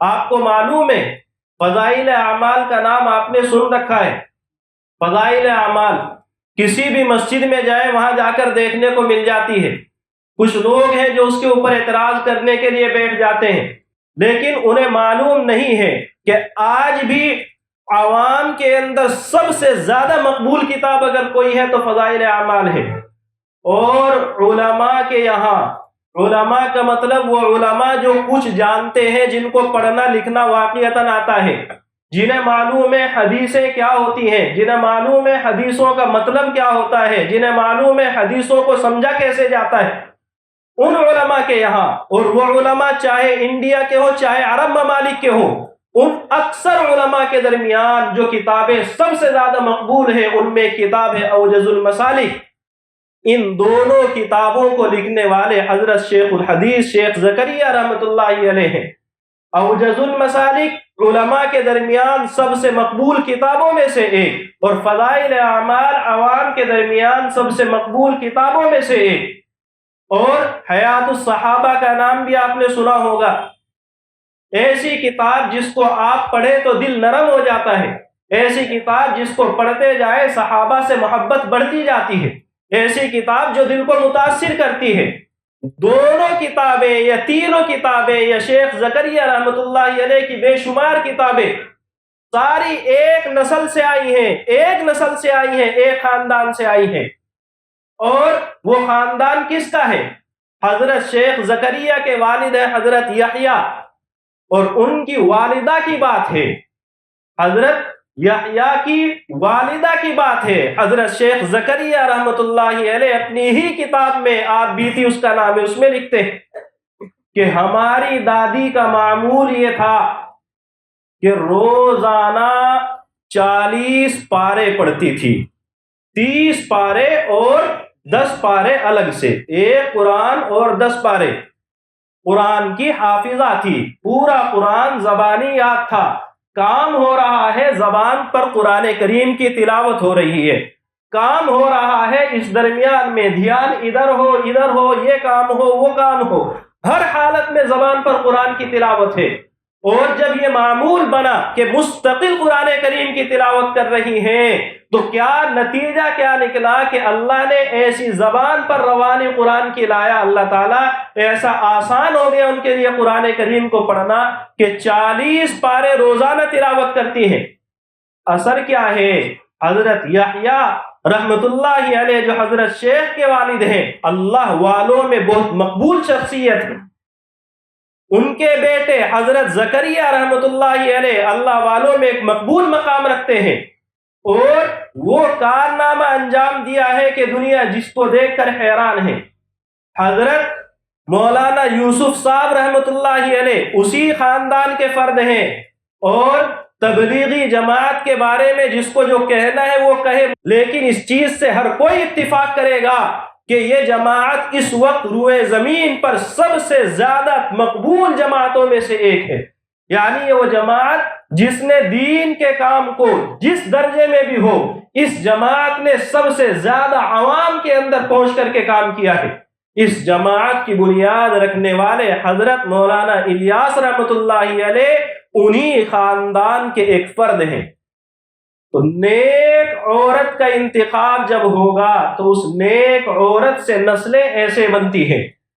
آپ کو معلوم ہے فضائل اعمال کا نام آپ نے سن رکھا ہے. فضائل اعمال کسی بھی مسجد میں جائیں وہاں جا کر دیکھنے کو مل جاتی ہے. کچھ لوگ ہیں جو اس کے اوپر اعتراض کرنے کے لیے بیٹھ جاتے ہیں، لیکن انہیں معلوم نہیں ہے کہ آج بھی عوام کے اندر سب سے زیادہ مقبول کتاب اگر کوئی ہے تو فضائل اعمال ہے. اور علماء کے یہاں، علماء کا مطلب وہ علماء جو کچھ جانتے ہیں، جن کو پڑھنا لکھنا واقعتاً آتا ہے، جنہیں معلوم ہے حدیثیں کیا ہوتی ہیں، جنہیں معلوم ہے حدیثوں کا مطلب کیا ہوتا ہے، جنہیں معلوم ہے حدیثوں کو سمجھا کیسے جاتا ہے، ان علماء کے یہاں. اور وہ علماء چاہے انڈیا کے ہوں چاہے عرب ممالک کے ہوں، ان اکثر علماء کے درمیان جو کتابیں سب سے زیادہ مقبول ہیں ان میں کتاب ہے اوجز المسالک. ان دونوں کتابوں کو لکھنے والے حضرت شیخ الحدیث شیخ زکریا رحمۃ اللہ علیہ ہیں. اوجز المسالک علماء کے درمیان سب سے مقبول کتابوں میں سے ایک، اور فضائل اعمال عوام کے درمیان سب سے مقبول کتابوں میں سے ایک. اور حیات الصحابہ کا نام بھی آپ نے سنا ہوگا. ایسی کتاب جس کو آپ پڑھیں تو دل نرم ہو جاتا ہے، ایسی کتاب جس کو پڑھتے جائے صحابہ سے محبت بڑھتی جاتی ہے، ایسی کتاب جو دل کو متاثر کرتی ہے. دونوں کتابیں یا تینوں کتابیں یا شیخ زکریا رحمۃ اللہ علیہ کی بے شمار کتابیں ساری ایک نسل سے آئی ہیں، ایک نسل سے آئی ہیں، ایک خاندان سے آئی ہیں. اور وہ خاندان کس کا ہے؟ حضرت شیخ زکریا کے والد ہیں حضرت یحییٰ، اور ان کی والدہ کی بات ہے، حضرت یحییٰ کی والدہ کی بات ہے. حضرت شیخ زکریا رحمۃ اللہ علیہ اپنی ہی کتاب میں، آپ بیتی اس کا نام ہے، اس میں لکھتے ہیں کہ ہماری دادی کا معمول یہ تھا کہ روزانہ 40 پارے پڑھتی تھی، 30 پارے اور 10 پارے الگ سے، ایک قرآن اور 10 پارے. قرآن کی حافظہ تھی، پورا قرآن زبانی یاد تھا. کام ہو رہا ہے زبان پر قرآن کریم کی تلاوت ہو رہی ہے، کام ہو رہا ہے اس درمیان میں دھیان ادھر ہو، یہ کام ہو وہ کام ہو، ہر حالت میں زبان پر قرآن کی تلاوت ہے. اور جب یہ معمول بنا کہ مستقل قرآن کریم کی تلاوت کر رہی ہیں تو کیا نتیجہ کیا نکلا کہ اللہ نے ایسی زبان پر روان قرآن کی لایا، اللہ تعالیٰ ایسا آسان ہو گیا ان کے لیے قرآن کریم کو پڑھنا کہ 40 پارے روزانہ تلاوت کرتی ہیں. اثر کیا ہے؟ حضرت یحییٰ رحمت اللہ علیہ جو حضرت شیخ کے والد ہیں، اللہ والوں میں بہت مقبول شخصیت ہے. ان کے بیٹے حضرت زکریا رحمت اللہ علیہ اللہ والوں میں ایک مقبول مقام رکھتے ہیں، اور وہ کارنامہ انجام دیا ہے کہ دنیا جس کو دیکھ کر حیران ہے. حضرت مولانا یوسف صاحب رحمت اللہ علیہ اسی خاندان کے فرد ہیں، اور تبلیغی جماعت کے بارے میں جس کو جو کہنا ہے وہ کہے، لیکن اس چیز سے ہر کوئی اتفاق کرے گا کہ یہ جماعت اس وقت روئے زمین پر سب سے زیادہ مقبول جماعتوں میں سے ایک ہے. یعنی یہ وہ جماعت جس نے دین کے کام کو جس درجے میں بھی ہو، اس جماعت نے سب سے زیادہ عوام کے اندر پہنچ کر کے کام کیا ہے. اس جماعت کی بنیاد رکھنے والے حضرت مولانا الیاس رحمت اللہ علیہ انہی خاندان کے ایک فرد ہیں. تو نیک عورت کا انتخاب جب ہوگا تو اس نیک عورت سے نسلیں ایسے بنتی ہیں.